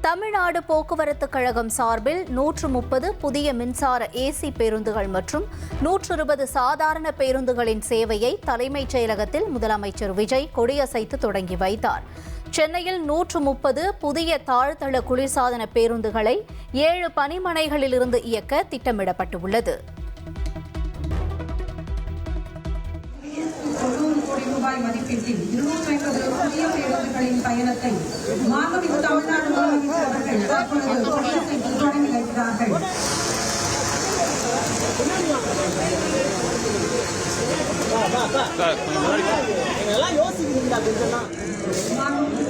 தமிழ்நாடு போக்குவரத்து கழகம் சார்பில் 130 புதிய மின்சார ஏசி பேருந்துகள் மற்றும் 120 சாதாரண பேருந்துகளின் சேவையை தலைமைச் செயலகத்தில் முதலமைச்சர் விஜய் கொடியசைத்து தொடங்கி வைத்தார். சென்னையில் 130 புதிய தாழ்தள குளிர்சாதன பேருந்துகளை 7 பணிமனைகளிலிருந்து இயக்க திட்டமிடப்பட்டுள்ளது. ரூபாய் மதிப்பீட்டில் 250 புதிய பேருந்துகளின் பயணத்தை மாண்புமிகு தமிழ்நாடு முதலமைச்சர் அவர்கள் தற்பொழுது கொடியசைத்து தொடங்கி வைக்கிறார்கள். மாண்புமிகு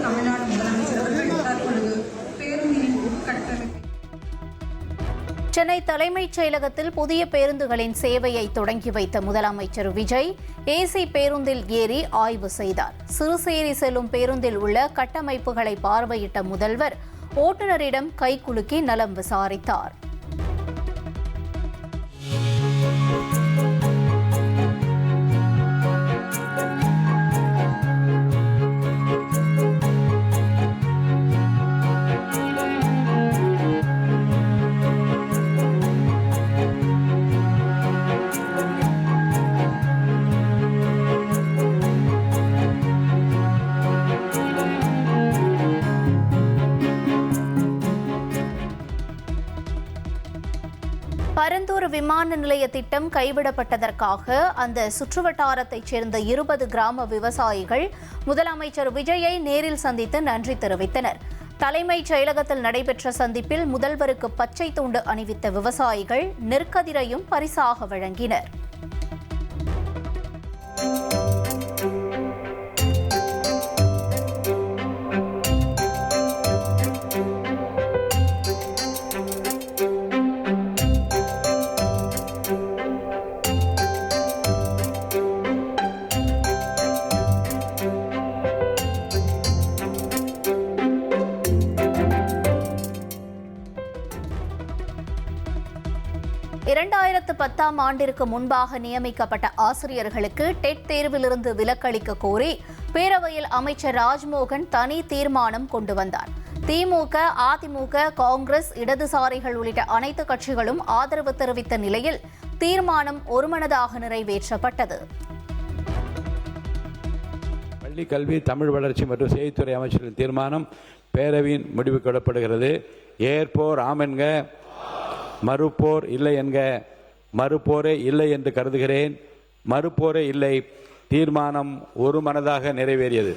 தமிழ்நாடு முதலமைச்சர் அவர்கள் தற்பொழுது பேருந்தின் உட்கட்டமைப்பு. சென்னை தலைமைச் செயலகத்தில் புதிய பேருந்துகளின் சேவையை தொடங்கி வைத்த முதலமைச்சர் விஜய் ஏசி பேருந்தில் ஏறி ஆய்வு செய்தார். சிறுசேரி செல்லும் பேருந்தில் உள்ள கட்டமைப்புகளை பார்வையிட்ட முதல்வர் ஓட்டுநரிடம் கைகுலுக்கி நலம் விசாரித்தார். பரந்தூர் விமான நிலைய திட்டம் கைவிடப்பட்டதற்காக அந்த சுற்றுவட்டாரத்தைச் சேர்ந்த 20 கிராம விவசாயிகள் முதலமைச்சர் விஜயை நேரில் சந்தித்து நன்றி தெரிவித்தனர். தலைமைச் செயலகத்தில் நடைபெற்ற சந்திப்பில் முதல்வருக்கு பச்சை துண்டு அணிவித்த விவசாயிகள் நெற்கதிரையும் பரிசாக வழங்கினர். ஆண்டிற்கு முன்பாக நியமிக்கப்பட்ட ஆசிரியர்களுக்கு டெட் தேர்விலிருந்து விலக்களிக்க கோரி பேரவையில் அமைச்சர் ராஜ்மோகன் தனி தீர்மானம் கொண்டு வந்தார். திமுக, அதிமுக, காங்கிரஸ், இடதுசாரிகள் உள்ளிட்ட அனைத்து கட்சிகளும் ஆதரவு தெரிவித்த நிலையில் தீர்மானம் ஒருமனதாக நிறைவேற்றப்பட்டது. பள்ளி கல்வி, தமிழ் வளர்ச்சி மற்றும் செய்தித்துறை அமைச்சரின் தீர்மானம் பேரவையின் முடிவுக்கு விடப்படுகிறது. ஏற்போர் ஆம் என்க, மறுப்போர் இல்லை என்க. மறுப்போரே இல்லை என்று கருதுகிறேன். மறுப்போரே இல்லை. தீர்மானம் ஒருமனதாக நிறைவேறியது.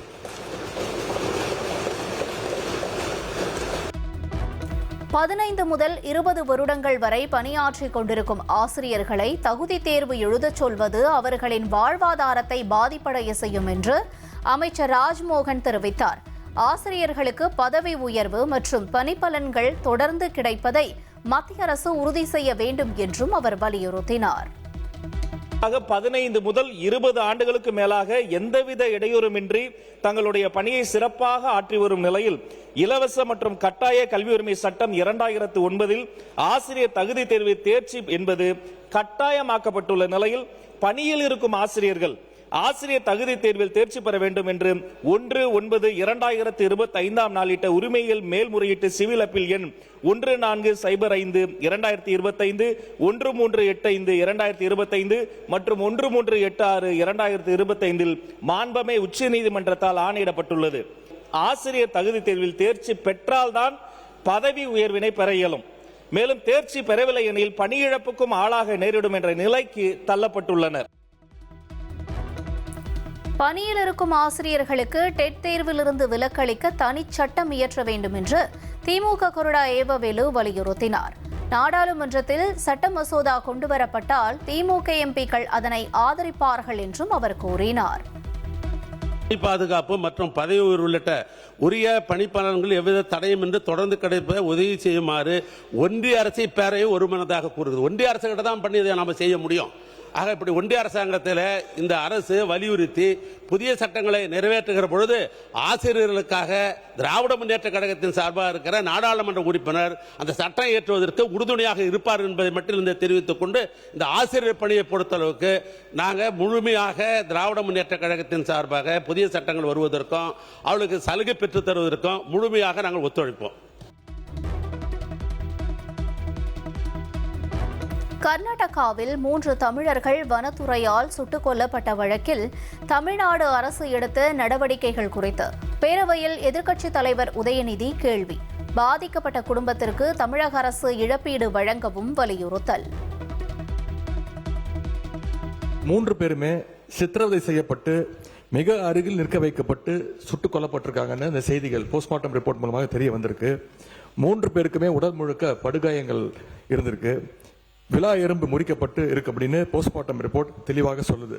முதல் 20 வருடங்கள் வரை பணியாற்றிக் கொண்டிருக்கும் ஆசிரியர்களை தகுதி தேர்வு எழுதச் சொல்வது அவர்களின் வாழ்வாதாரத்தை பாதிப்படைய செய்யும் என்று அமைச்சர் ராஜ்மோகன் தெரிவித்தார். ஆசிரியர்களுக்கு பதவி உயர்வு மற்றும் பணிப்பலன்கள் தொடர்ந்து கிடைப்பதை மத்திய அரசு உறுதி செய்ய வேண்டும் என்றும் அவர் வலியுறுத்தினார். 15 முதல் 20 ஆண்டுகளுக்கு மேலாக எந்தவித இடையூறுமின்றி தங்களுடைய பணியை சிறப்பாக ஆற்றி வரும் நிலையில் இலவச மற்றும் கட்டாய கல்வி உரிமை சட்டம் 2009 ஆசிரியர் தகுதி தேர்வு தேர்ச்சி என்பது கட்டாயமாக்கப்பட்டுள்ள நிலையில் பணியில் இருக்கும் ஆசிரியர்கள் ஆசிரியர் தகுதி தேர்வில் தேர்ச்சி பெற வேண்டும் என்று 1/9/2025 நாளிட்ட உரிமையில் மேல்முறையீட்டு சிவில் அப்பீல் எண் 1405/2025, 1385/2025 மற்றும் 1386/2025 மாண்பமை உச்சநீதிமன்றத்தால் ஆணையிடப்பட்டுள்ளது. ஆசிரியர் தகுதி தேர்வில் தேர்ச்சி பெற்றால்தான் பதவி உயர்வினை பெற இயலும். மேலும் தேர்ச்சி பெறவில்லை எனில் பணியிழப்புக்கும் ஆளாக நேரிடும் என்ற நிலைக்கு தள்ளப்பட்டுள்ளனர். பணியில் இருக்கும் ஆசிரியர்களுக்கு டெட் தேர்விலிருந்து விலக்களிக்க தனிச்சட்டம் இயற்ற வேண்டும் என்று திமுக கொறடா ஏவவேலு வலியுறுத்தினார். நாடாளுமன்றத்தில் சட்ட மசோதா கொண்டுவரப்பட்டால் திமுக எம்பிக்கள் அதனை ஆதரிப்பார்கள் என்றும் அவர் கூறினார். பாதுகாப்பு மற்றும் பதவி உயர்வு உள்ளிட்ட உரிய பணிப்பலன்கள் எவ்வித தடையும் என்று தொடர்ந்து கிடைப்ப உதவி செய்யுமாறு ஒன்றிய அரசை பேரவை ஒருமனதாக கூறுகிறது. ஒன்றிய அரசு கிட்ட தான் பண்ணி இதை நாம செய்ய முடியும். ஆக இப்படி ஒன்றிய அரசாங்கத்தில் இந்த அரசு வலியுறுத்தி புதிய சட்டங்களை நிறைவேற்றுகிற பொழுது ஆசிரியர்களுக்காக திராவிட முன்னேற்ற கழகத்தின் சார்பாக இருக்கிற நாடாளுமன்ற உறுப்பினர் அந்த சட்டம் இயற்றுவதற்கு உறுதுணையாக இருப்பார் என்பதை மட்டும் தெரிவித்துக் கொண்டு இந்த ஆசிரியர் பணியை பொறுத்தளவுக்கு நாங்கள் முழுமையாக திராவிட முன்னேற்ற கழகத்தின் சார்பாக புதிய சட்டங்கள் வருவதற்கும் அவளுக்கு சலுகை பெற்றுத் தருவதற்கும் முழுமையாக நாங்கள் ஒத்துழைப்போம். கர்நாடகாவில் 3 தமிழர்கள் வனத்துறையால் சுட்டுக் கொல்லப்பட்ட வழக்கில் தமிழ்நாடு அரசு எடுத்த நடவடிக்கைகள் குறித்து பேரவையில் எதிர்க்கட்சித் தலைவர் உதயநிதி கேள்வி. பாதிக்கப்பட்ட குடும்பத்திற்கு தமிழக அரசு இழப்பீடு வழங்கவும் வலியுறுத்தல். 3 பேருமே சித்திரவதை செய்யப்பட்டு மிக அருகில் நிற்க வைக்கப்பட்டு சுட்டுக் கொல்லப்பட்டிருக்காங்கன்னு இந்த செய்திகள் போஸ்ட்மார்ட்டம் ரிப்போர்ட் மூலமாக தெரிய வந்திருக்கு. 3 பேருக்குமே உடல் முழுக்க படுகாயங்கள் இருந்திருக்கு. விலா எறும்பு முறிக்கப்பட்டு இருக்கு அப்படின்னு போஸ்ட்மார்ட்டம் ரிப்போர்ட் தெளிவாக சொல்லுது.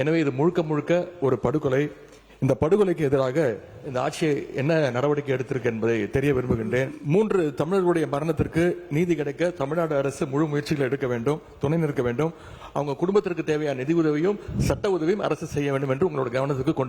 எனவே இது முழுக்க முழுக்க ஒரு படுகொலை. இந்த படுகொலைக்கு எதிராக இந்த ஆட்சி என்ன நடவடிக்கை எடுத்திருக்கு என்பதை தெரிய விரும்புகின்றேன். 3 தமிழர்களுடைய மரணத்திற்கு நீதி கிடைக்க தமிழ்நாடு அரசு முழு முயற்சிகள் எடுக்க வேண்டும், துணை நிற்க வேண்டும். அவங்க குடும்பத்திற்கு தேவையான நிதி உதவியும் சட்ட உதவியும் அரசு செய்ய வேண்டும் என்று உங்களோட கவனத்துக்கு கொண்டு